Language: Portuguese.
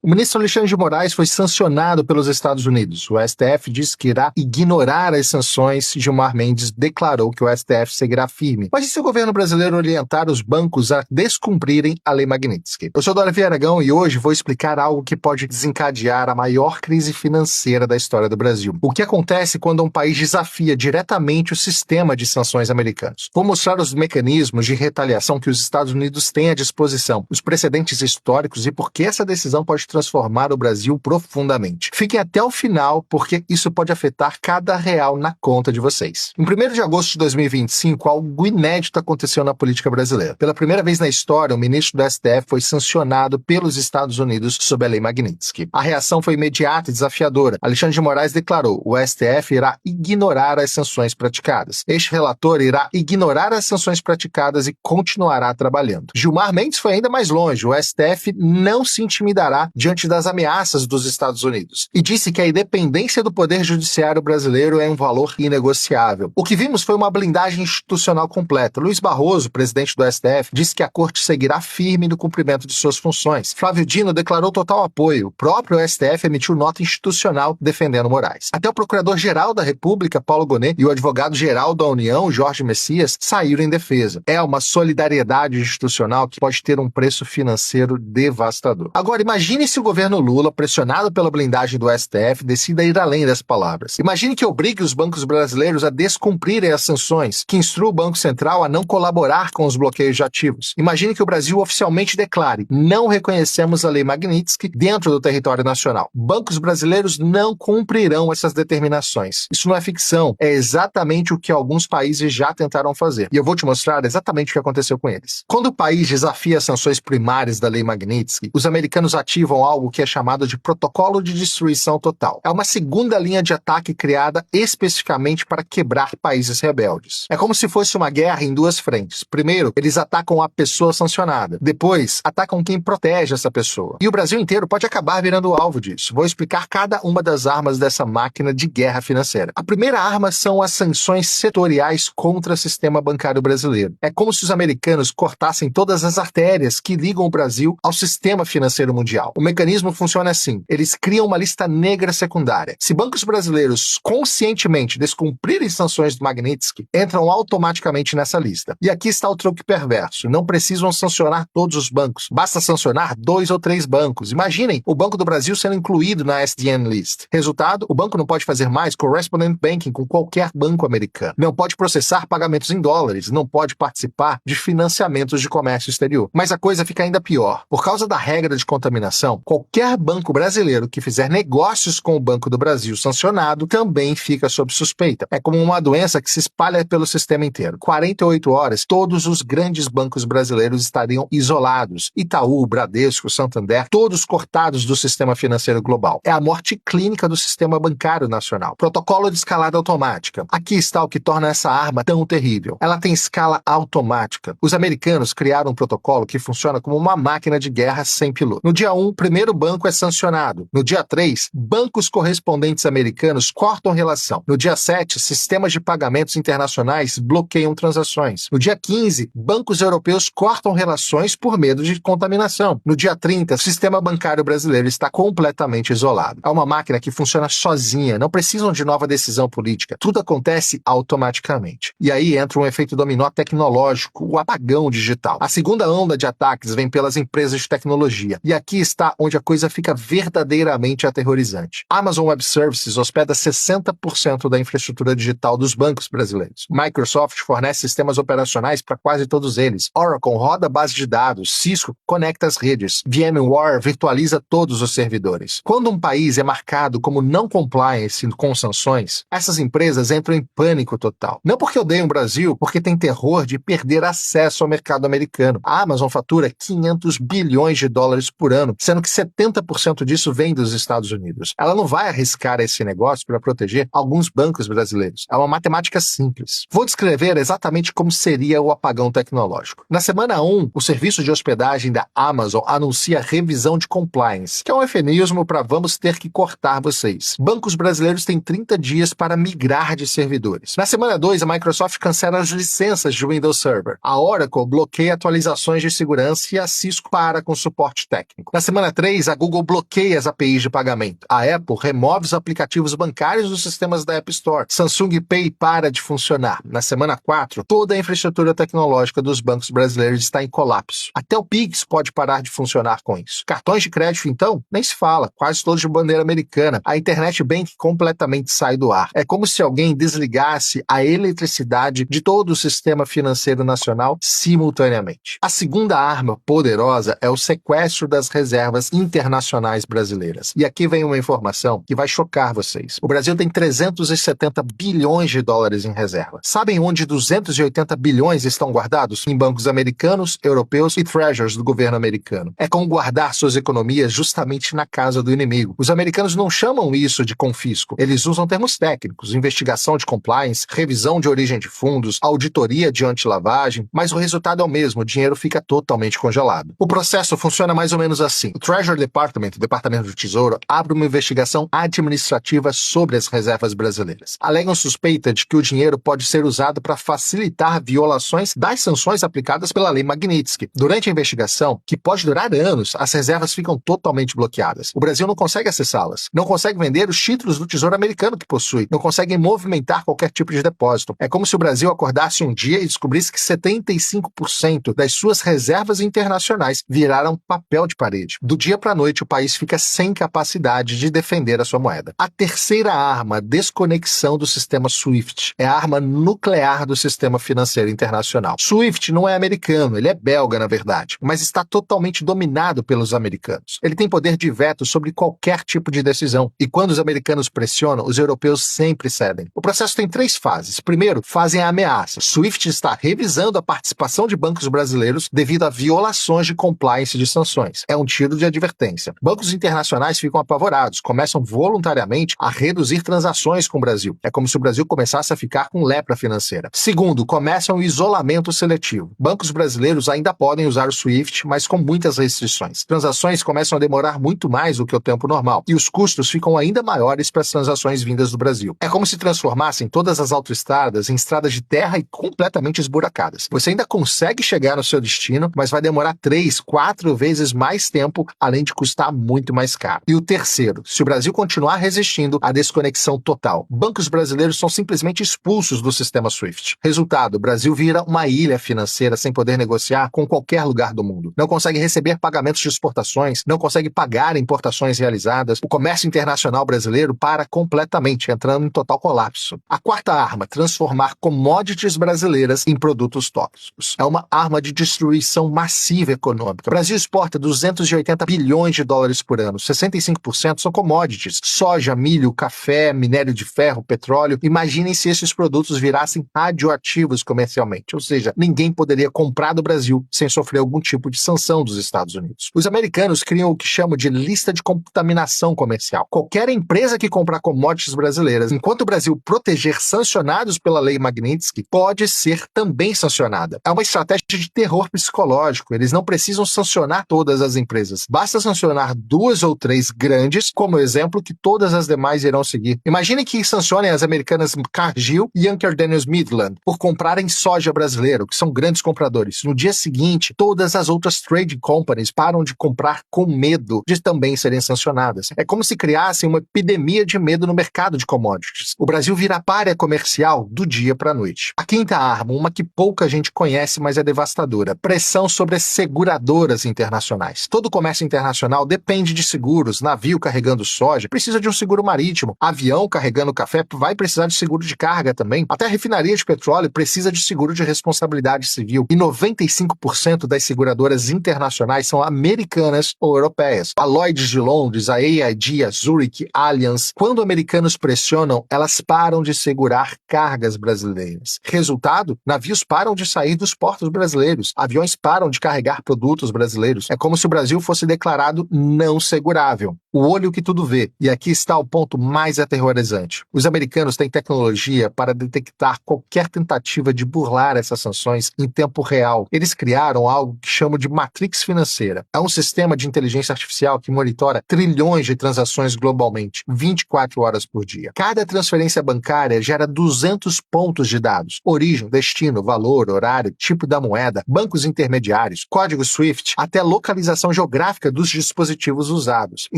O ministro Alexandre de Moraes foi sancionado pelos Estados Unidos. O STF disse que irá ignorar as sanções. Gilmar Mendes declarou que o STF seguirá firme. Mas e se o governo brasileiro orientar os bancos a descumprirem a Lei Magnitsky? Eu sou Davi Aragão e hoje vou explicar algo que pode desencadear a maior crise financeira da história do Brasil. O que acontece quando um país desafia diretamente o sistema de sanções americanos? Vou mostrar os mecanismos de retaliação que os Estados Unidos têm à disposição, os precedentes históricos e por que essa decisão pode transformar o Brasil profundamente. Fiquem até o final, porque isso pode afetar cada real na conta de vocês. Em 1º de agosto de 2025, algo inédito aconteceu na política brasileira. Pela primeira vez na história, o ministro do STF foi sancionado pelos Estados Unidos sob a Lei Magnitsky. A reação foi imediata e desafiadora. Alexandre de Moraes declarou: o STF irá ignorar as sanções praticadas. Este relator irá ignorar as sanções praticadas e continuará trabalhando. Gilmar Mendes foi ainda mais longe. O STF não se intimidará diante das ameaças dos Estados Unidos e disse que a independência do poder judiciário brasileiro é um valor inegociável. O que vimos foi uma blindagem institucional completa. Luiz Barroso, presidente do STF, disse que a corte seguirá firme no cumprimento de suas funções. Flávio Dino declarou total apoio. O próprio STF emitiu nota institucional defendendo Moraes. Até o procurador-geral da República, Paulo Gonet, e o advogado-geral da União, Jorge Messias, saíram em defesa. É uma solidariedade institucional que pode ter um preço financeiro devastador. Agora, imagine se o governo Lula, pressionado pela blindagem do STF, decida ir além das palavras. Imagine que obrigue os bancos brasileiros a descumprirem as sanções, que instrua o Banco Central a não colaborar com os bloqueios de ativos. Imagine que o Brasil oficialmente declare: não reconhecemos a Lei Magnitsky dentro do território nacional. Bancos brasileiros não cumprirão essas determinações. Isso não é ficção, é exatamente o que alguns países já tentaram fazer. E eu vou te mostrar exatamente o que aconteceu com eles. Quando o país desafia as sanções primárias da Lei Magnitsky, os americanos ativam algo que é chamado de Protocolo de Destruição Total. É uma segunda linha de ataque criada especificamente para quebrar países rebeldes. É como se fosse uma guerra em duas frentes. Primeiro, eles atacam a pessoa sancionada. Depois, atacam quem protege essa pessoa. E o Brasil inteiro pode acabar virando alvo disso. Vou explicar cada uma das armas dessa máquina de guerra financeira. A primeira arma são as sanções setoriais contra o sistema bancário brasileiro. É como se os americanos cortassem todas as artérias que ligam o Brasil ao sistema financeiro mundial. O mecanismo funciona assim: eles criam uma lista negra secundária. Se bancos brasileiros conscientemente descumprirem sanções do Magnitsky, entram automaticamente nessa lista. E aqui está o truque perverso: não precisam sancionar todos os bancos, basta sancionar 2 ou 3 bancos. Imaginem o Banco do Brasil sendo incluído na SDN List. Resultado: o banco não pode fazer mais correspondent banking com qualquer banco americano, não pode processar pagamentos em dólares, não pode participar de financiamentos de comércio exterior. Mas a coisa fica ainda pior. Por causa da regra de contaminação, qualquer banco brasileiro que fizer negócios com o Banco do Brasil sancionado também fica sob suspeita. É como uma doença que se espalha pelo sistema inteiro. 48 horas, todos os grandes bancos brasileiros estariam isolados. Itaú, Bradesco, Santander, todos cortados do sistema financeiro global. É a morte clínica do sistema bancário nacional. Protocolo de escalada automática. Aqui está o que torna essa arma tão terrível. Ela tem escala automática. Os americanos criaram um protocolo que funciona como uma máquina de guerra sem piloto. No dia 1, o primeiro banco é sancionado. No dia 3, bancos correspondentes americanos cortam relação. No dia 7, sistemas de pagamentos internacionais bloqueiam transações. No dia 15, bancos europeus cortam relações por medo de contaminação. No dia 30, o sistema bancário brasileiro está completamente isolado. É uma máquina que funciona sozinha, não precisam de nova decisão política. Tudo acontece automaticamente. E aí entra um efeito dominó tecnológico, o apagão digital. A segunda onda de ataques vem pelas empresas de tecnologia. E aqui está onde a coisa fica verdadeiramente aterrorizante. Amazon Web Services hospeda 60% da infraestrutura digital dos bancos brasileiros. Microsoft fornece sistemas operacionais para quase todos eles. Oracle roda base de dados. Cisco conecta as redes. VMware virtualiza todos os servidores. Quando um país é marcado como não compliance com sanções, essas empresas entram em pânico total. Não porque odeiam o Brasil, porque tem terror de perder acesso ao mercado americano. A Amazon fatura 500 bilhões de dólares por ano, sendo que 70% disso vem dos Estados Unidos. Ela não vai arriscar esse negócio para proteger alguns bancos brasileiros. É uma matemática simples. Vou descrever exatamente como seria o apagão tecnológico. Na semana 1, o serviço de hospedagem da Amazon anuncia revisão de compliance, que é um eufemismo para vamos ter que cortar vocês. Bancos brasileiros têm 30 dias para migrar de servidores. Na semana 2, a Microsoft cancela as licenças de Windows Server. A Oracle bloqueia atualizações de segurança e a Cisco para com suporte técnico. Na semana 3, a Google bloqueia as APIs de pagamento. A Apple remove os aplicativos bancários dos sistemas da App Store. Samsung Pay para de funcionar. Na semana 4, toda a infraestrutura tecnológica dos bancos brasileiros está em colapso. Até o Pix pode parar de funcionar com isso. Cartões de crédito, então, nem se fala, quase todos de bandeira americana. A Internet Bank completamente sai do ar. É como se alguém desligasse a eletricidade de todo o sistema financeiro nacional simultaneamente. A segunda arma poderosa é o sequestro das reservas internacionais brasileiras. E aqui vem uma informação que vai chocar vocês. O Brasil tem 370 bilhões de dólares em reserva. Sabem onde 280 bilhões estão guardados? Em bancos americanos, europeus e treasuries do governo americano. É como guardar suas economias justamente na casa do inimigo. Os americanos não chamam isso de confisco. Eles usam termos técnicos, investigação de compliance, revisão de origem de fundos, auditoria de antilavagem, mas o resultado é o mesmo, o dinheiro fica totalmente congelado. O processo funciona mais ou menos assim. O Treasury Department, o Departamento do Tesouro, abre uma investigação administrativa sobre as reservas brasileiras. Alegam suspeita de que o dinheiro pode ser usado para facilitar violações das sanções aplicadas pela Lei Magnitsky. Durante a investigação, que pode durar anos, as reservas ficam totalmente bloqueadas. O Brasil não consegue acessá-las, não consegue vender os títulos do Tesouro Americano que possui, não consegue movimentar qualquer tipo de depósito. É como se o Brasil acordasse um dia e descobrisse que 75% das suas reservas internacionais viraram papel de parede. Do dia para a noite, o país fica sem capacidade de defender a sua moeda. A terceira arma, desconexão do sistema SWIFT, é a arma nuclear do sistema financeiro internacional. SWIFT não é americano, ele é belga, na verdade, mas está totalmente dominado pelos americanos. Ele tem poder de veto sobre qualquer tipo de decisão, e quando os americanos pressionam, os europeus sempre cedem. O processo tem 3 fases. Primeiro, fazem a ameaça. SWIFT está revisando a participação de bancos brasileiros devido a violações de compliance de sanções. É um tiro de advertência. Bancos internacionais ficam apavorados, começam voluntariamente a reduzir transações com o Brasil. É como se o Brasil começasse a ficar com lepra financeira. Segundo, começam o isolamento seletivo. Bancos brasileiros ainda podem usar o SWIFT, mas com muitas restrições. Transações começam a demorar muito mais do que o tempo normal, e os custos ficam ainda maiores para as transações vindas do Brasil. É como se transformassem todas as autoestradas em estradas de terra e completamente esburacadas. Você ainda consegue chegar no seu destino, mas vai demorar 3, 4 vezes mais tempo, além de custar muito mais caro. E o terceiro, se o Brasil continuar resistindo à desconexão total, bancos brasileiros são simplesmente expulsos do sistema SWIFT. Resultado, o Brasil vira uma ilha financeira sem poder negociar com qualquer lugar do mundo. Não consegue receber pagamentos de exportações, não consegue pagar importações realizadas, o comércio internacional brasileiro para completamente, entrando em total colapso. A quarta arma, transformar commodities brasileiras em produtos tóxicos. É uma arma de destruição massiva econômica. O Brasil exporta 280 bilhões de dólares por ano, 65% são commodities. Soja, milho, café, minério de ferro, petróleo. Imaginem se esses produtos virassem radioativos comercialmente, ou seja, ninguém poderia comprar do Brasil sem sofrer algum tipo de sanção dos Estados Unidos. Os americanos criam o que chamam de lista de contaminação comercial. Qualquer empresa que comprar commodities brasileiras, enquanto o Brasil proteger sancionados pela Lei Magnitsky, pode ser também sancionada. É uma estratégia de terror psicológico. Eles não precisam sancionar todas as empresas. Basta sancionar 2 ou 3 grandes, como exemplo, que todas as demais irão seguir. Imagine que sancionem as americanas Cargill e Anker Daniels Midland por comprarem soja brasileiro, que são grandes compradores. No dia seguinte, todas as outras trading companies param de comprar com medo de também serem sancionadas. É como se criassem uma epidemia de medo no mercado de commodities. O Brasil vira pária comercial do dia para a noite. A quinta arma, uma que pouca gente conhece, mas é devastadora: pressão sobre as seguradoras internacionais. Todo comércio internacional depende de seguros. Navio carregando soja precisa de um seguro marítimo. Avião carregando café vai precisar de seguro de carga também. Até a refinaria de petróleo precisa de seguro de responsabilidade civil. E 95% das seguradoras internacionais são americanas ou europeias. A Lloyd's de Londres, a AIG, a Zurich, Allianz. Quando americanos pressionam, elas param de segurar cargas brasileiras. Resultado, navios param de sair dos portos brasileiros. Aviões param de carregar produtos brasileiros. É como se o Brasil fosse declarado não segurável. O olho que tudo vê. E aqui está o ponto mais aterrorizante. Os americanos têm tecnologia para detectar qualquer tentativa de burlar essas sanções em tempo real. Eles criaram algo que chamam de Matrix financeira. É um sistema de inteligência artificial que monitora trilhões de transações globalmente, 24 horas por dia. Cada transferência bancária gera 200 pontos de dados: origem, destino, valor, horário, tipo da moeda, bancos intermediários, código SWIFT, até localização geográfica dos dispositivos usados.